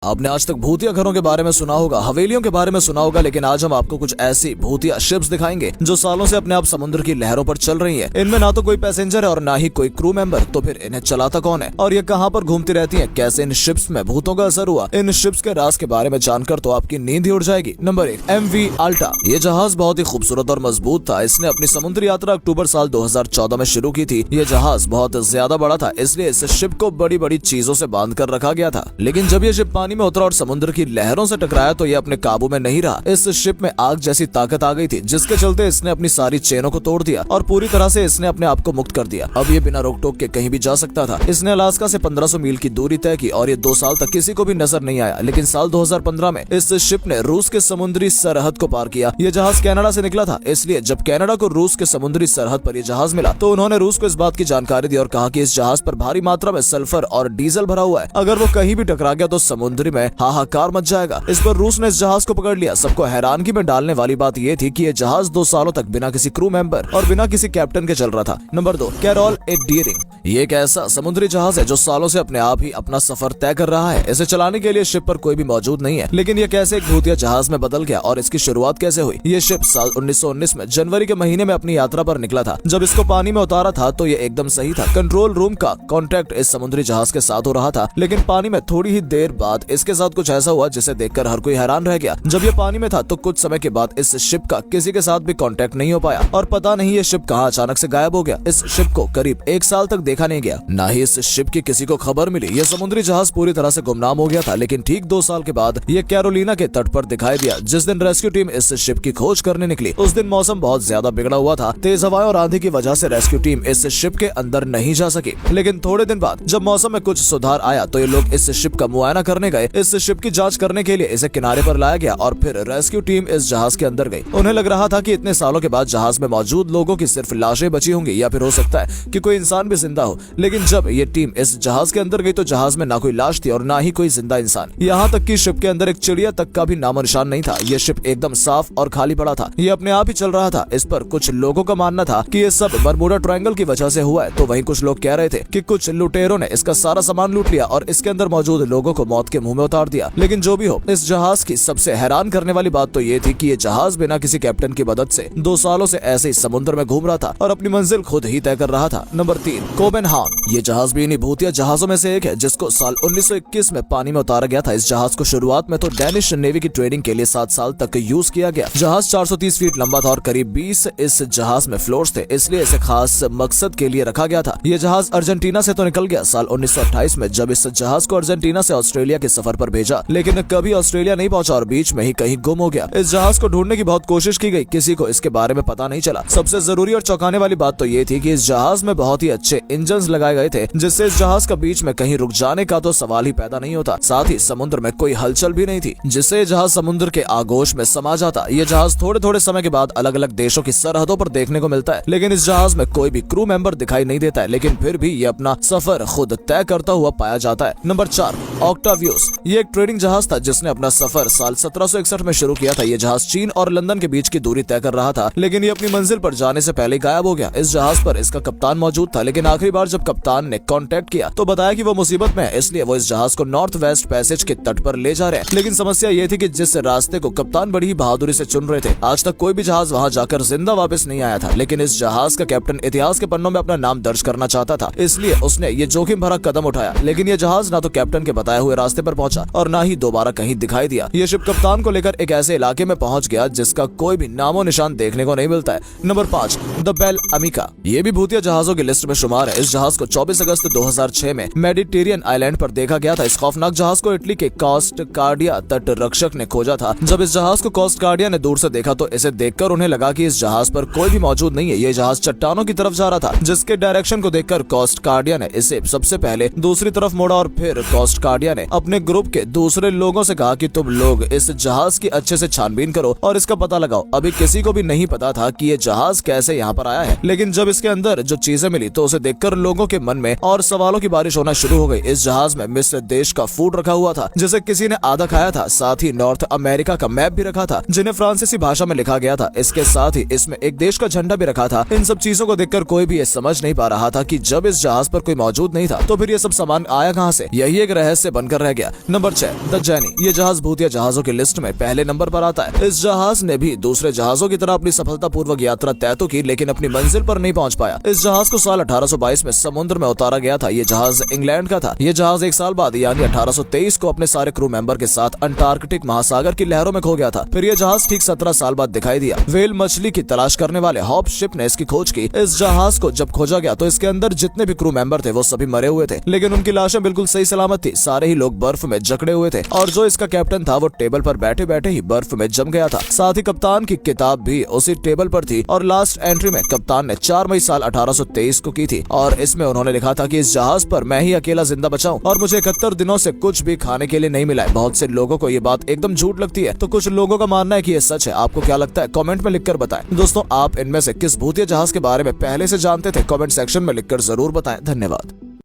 आपने आज तक भूतिया घरों के बारे में सुना होगा, हवेलियों के बारे में सुना होगा, लेकिन आज हम आपको कुछ ऐसी भूतिया शिप्स दिखाएंगे जो सालों से अपने आप समुद्र की लहरों पर चल रही हैं। इनमें ना तो कोई पैसेंजर है और ना ही कोई क्रू मेंबर, तो फिर इन्हें चलाता कौन है और ये कहां पर घूमती रहती हैं? कैसे इन शिप्स में भूतों का असर हुआ? इन शिप्स के राज के बारे में जानकर तो आपकी नींद ही उड़ जाएगी। Number 1, MV अल्टा। ये जहाज बहुत ही खूबसूरत और मजबूत था। इसने अपनी समुद्री यात्रा अक्टूबर साल 2014 में शुरू की थी। ये जहाज बहुत ज्यादा बड़ा था, इसलिए इस शिप को बड़ी बड़ी चीजों से बांध कर रखा गया था। लेकिन जब ये शिप पानी में उतरा और समुद्र की लहरों से टकराया तो ये अपने काबू में नहीं रहा। इस शिप में आग जैसी ताकत आ गई थी, जिसके चलते इसने अपनी सारी चेनों को तोड़ दिया और पूरी तरह से इसने अपने आप को मुक्त कर दिया। अब ये बिना रोक टोक के कहीं भी जा सकता था। इसने अलास्का से 1500 मील की दूरी तय की और ये 2 साल तक किसी को भी नजर नहीं आया। लेकिन साल 2015 में इस शिप ने रूस के समुद्री सरहद को पार किया। ये जहाज कनाडा से निकला था, इसलिए जब कनाडा को रूस के समुद्री सरहद पर यह जहाज मिला तो उन्होंने रूस को इस बात की जानकारी दी और कहा कि इस जहाज पर भारी मात्रा में सल्फर और डीजल भरा हुआ है। अगर वो कहीं भी टकरा गया तो समुद्र में हाहाकार मच जाएगा। इस पर रूस ने इस जहाज को पकड़ लिया। सबको हैरानगी में डालने वाली बात यह थी कि यह जहाज 2 सालों तक बिना किसी क्रू मेंबर और बिना किसी कैप्टन के चल रहा था। नंबर 2, कैरोल ए डियरिंग। ये एक ऐसा समुद्री जहाज है जो सालों से अपने आप ही अपना सफर तय कर रहा है। इसे चलाने के लिए शिप पर कोई भी मौजूद नहीं है। लेकिन ये कैसे एक भूतिया जहाज में बदल गया और इसकी शुरुआत कैसे हुई? ये शिप साल 1919 में जनवरी के महीने में अपनी यात्रा पर निकला था। जब इसको पानी में उतारा था तो ये एकदम सही था। कंट्रोल रूम का कांटेक्ट इस समुद्री जहाज के साथ हो रहा था। लेकिन पानी में थोड़ी ही देर बाद इसके साथ कुछ ऐसा हुआ जिसे देखकर हर कोई हैरान रह गया। जब ये पानी में था तो कुछ समय के बाद इस शिप का किसी के साथ भी कांटेक्ट नहीं हो पाया और पता नहीं ये शिप कहां अचानक से गायब हो गया। इस शिप को करीब 1 साल तक देखा नहीं गया, ना ही इस शिप की किसी को खबर मिली। यह समुद्री जहाज पूरी तरह से गुमनाम हो गया था। लेकिन ठीक 2 साल के बाद ये कैरोलिना के तट पर दिखाई दिया। जिस दिन रेस्क्यू टीम इस शिप की खोज करने निकली उस दिन मौसम बहुत ज्यादा बिगड़ा हुआ था। तेज हवाएं और आंधी की वजह से रेस्क्यू टीम इस शिप के अंदर नहीं जा सकी। लेकिन थोड़े दिन बाद जब मौसम में कुछ सुधार आया तो ये लोग इस शिप का मुआयना करने गए। इस शिप की जांच करने के लिए इसे किनारे पर लाया गया और फिर रेस्क्यू टीम इस जहाज के अंदर गई। उन्हें लग रहा था कि इतने सालों के बाद जहाज में मौजूद लोगों की सिर्फ लाशें बची होंगी या फिर हो सकता है कि कोई इंसान भी जिंदा हो। लेकिन जब ये टीम इस जहाज के अंदर गई तो जहाज में ना कोई लाश थी और ना ही कोई जिंदा इंसान। यहाँ तक कि शिप के अंदर एक चिड़िया तक का भी नामो निशान नहीं था। ये शिप एकदम साफ और खाली पड़ा था। ये अपने आप ही चल रहा था। इस पर कुछ लोगों का मानना था कि ये सब बरमूडा ट्रायंगल की वजह से हुआ है, तो वहीं कुछ लोग कह रहे थे कि कुछ लुटेरों ने इसका सारा सामान लूट लिया और इसके अंदर मौजूद लोगों को मौत के मुंह में उतार दिया। लेकिन जो भी हो, इस जहाज की सबसे हैरान करने वाली बात तो ये थी कि ये जहाज बिना किसी कैप्टन की मदद से 2 सालों से ऐसे ही समुद्र में घूम रहा था और अपनी मंजिल खुद ही तय कर रहा था। Number 3, Copenhagen. ये जहाज भी इन्हीं भूतिया जहाजों में से एक है जिसको साल 1921 में पानी में उतारा गया था। इस जहाज को शुरुआत में तो डेनिश नेवी की ट्रेनिंग के लिए 7 साल तक यूज किया गया। जहाज 430 फीट लंबा था और करीब 20 इस जहाज में फ्लोर्स थे, इसलिए इसे खास मकसद के लिए रखा गया था। ये जहाज अर्जेंटीना से तो निकल गया साल 1928 में, जब इस जहाज को अर्जेंटीना से ऑस्ट्रेलिया के सफर पर भेजा, लेकिन कभी ऑस्ट्रेलिया नहीं पहुंचा और बीच में ही कहीं गुम हो गया। इस जहाज को ढूंढने की बहुत कोशिश की गई, किसी को इसके बारे में पता नहीं चला। सबसे जरूरी और चौंकाने वाली बात तो ये थी कि इस जहाज में बहुत ही अच्छे इंजन लगाए गए थे, जिससे इस जहाज का बीच में कहीं रुक जाने का तो सवाल ही पैदा नहीं होता। साथ ही समुद्र में कोई हलचल भी नहीं थी, जिससे यह जहाज समुद्र के आगोश में समा जाता। ये जहाज थोड़े थोड़े समय के बाद अलग अलग देशों की सरहदों पर देखने को मिलता है, लेकिन इस जहाज में कोई भी क्रू मेंबर दिखाई नहीं देता है। लेकिन फिर भी ये अपना सफर खुद तय करता हुआ पाया जाता है। नंबर 4, ऑक्टावियस। ये एक ट्रेडिंग जहाज था जिसने अपना सफर साल 1761 में शुरू किया था। ये जहाज चीन और लंदन के बीच की दूरी तय कर रहा था, लेकिन ये अपनी मंजिल पर जाने से पहले गायब हो गया। इस जहाज पर इसका कप्तान मौजूद था, लेकिन आखिरी बार जब कप्तान ने कांटेक्ट किया तो बताया कि वो मुसीबत में है, इसलिए वो इस जहाज को नॉर्थ वेस्ट पैसेज के तट पर ले जा रहे हैं। लेकिन समस्या ये थी कि जिस रास्ते को कप्तान बड़ी ही बहादुरी से चुन रहे थे, आज तक कोई भी जहाज वहां जाकर जिंदा वापस नहीं आया था। लेकिन इस जहाज का कैप्टन इतिहास के पन्नों में अपना नाम दर्ज करना चाहता था, इसलिए उसने ये जोखिम भरा कदम उठाया। लेकिन ये जहाज ना तो कैप्टन के बताए हुए रास्ते पर पहुंचा और ना ही दोबारा कहीं दिखाई दिया। ये शिप कप्तान को लेकर एक ऐसे इलाके में पहुंच गया जिसका कोई भी नामो निशान देखने को नहीं मिलता है। नंबर 5, द बेल अमिका। ये भी भूतिया जहाजों की लिस्ट में शुमार है। इस जहाज को 24 अगस्त 2006 में मेडिटेरियन आइलैंड पर देखा गया था। इस खौफनाक जहाज को इटली के कोस्ट गार्डिया तट रक्षक ने खोजा था। जब इस जहाज को कोस्ट गार्डिया ने दूर से देखा तो इसे देखकर उन्हें लगा कि इस जहाज पर कोई भी मौजूद नहीं है। ये जहाज चट्टानों की तरफ जा रहा था, जिसके डायरेक्शन को देखकर कोस्ट गार्डिया ने इसे सबसे पहले दूसरी तरफ मोड़ा और फिर कोस्ट गार्डिया ने अपने ग्रुप के दूसरे लोगों से कहा कि तुम लोग इस जहाज की अच्छे से छानबीन करो और इसका पता लगाओ। अभी किसी को भी नहीं पता था कि ये जहाज कैसे यहाँ पर आया है, लेकिन जब इसके अंदर जो चीजें मिली तो उसे देखकर लोगों के मन में और सवालों की बारिश होना शुरू हो गई। इस जहाज में मिस्र देश का फूड रखा हुआ था, जिसे किसी ने आधा खाया था। साथ ही नॉर्थ अमेरिका का मैप भी रखा था, जिन्हें फ्रांसीसी भाषा में लिखा गया था। इसके साथ ही इसमें एक देश का झंडा भी रखा था। इन सब चीजों को देखकर कोई भी ये समझ नहीं पा रहा था कि जब इस जहाज पर कोई मौजूद नहीं था तो फिर ये सब सामान आया कहाँ से। यही एक रहस्य बनकर रह गया। Number 6, the jenny. ये जहाज भूतिया जहाजों की लिस्ट में पहले नंबर पर आता है। इस जहाज ने भी दूसरे जहाजों की तरह अपनी सफलतापूर्वक यात्रा तय तो की, लेकिन अपनी मंजिल पर नहीं पहुंच पाया। इस जहाज को साल 1822 में समुद्र में उतारा गया था। ये जहाज इंग्लैंड का था। ये जहाज एक साल बाद यानी 1823 को अपने सारे क्रू मेंबर के साथ अंटार्कटिक महासागर की लहरों में खो गया था। फिर यह जहाज ठीक 17 साल बाद दिखाई दिया। व्हेल मछली की तलाश करने वाले हॉप शिप ने इसकी खोज की। इस जहाज को जब खोजा गया तो इसके अंदर जितने भी क्रू मेंबर थे वो सभी मरे हुए थे, लेकिन उनकी लाशें बिल्कुल सही सलामत थी। सारे ही लोग बर्फ में जकड़े हुए थे और जो इसका कैप्टन था वो टेबल पर बैठे बैठे ही बर्फ में जम गया था। साथ ही कप्तान की किताब भी उसी टेबल पर थी और लास्ट एंट्री में कप्तान ने 4 मई साल 1823 को की थी और इसमें उन्होंने लिखा था कि इस जहाज पर मैं ही अकेला जिंदा बचा हूं और मुझे 71 दिनों से कुछ भी खाने के लिए नहीं मिला है। बहुत से लोगों को ये बात एकदम झूठ लगती है, तो कुछ लोगों का मानना है कि ये सच है। आपको क्या लगता है? कमेंट में लिखकर बताएं। दोस्तों, आप इनमें से किस भूतिया जहाज के बारे में पहले से जानते थे? कमेंट सेक्शन में लिखकर जरूर बताएं। धन्यवाद।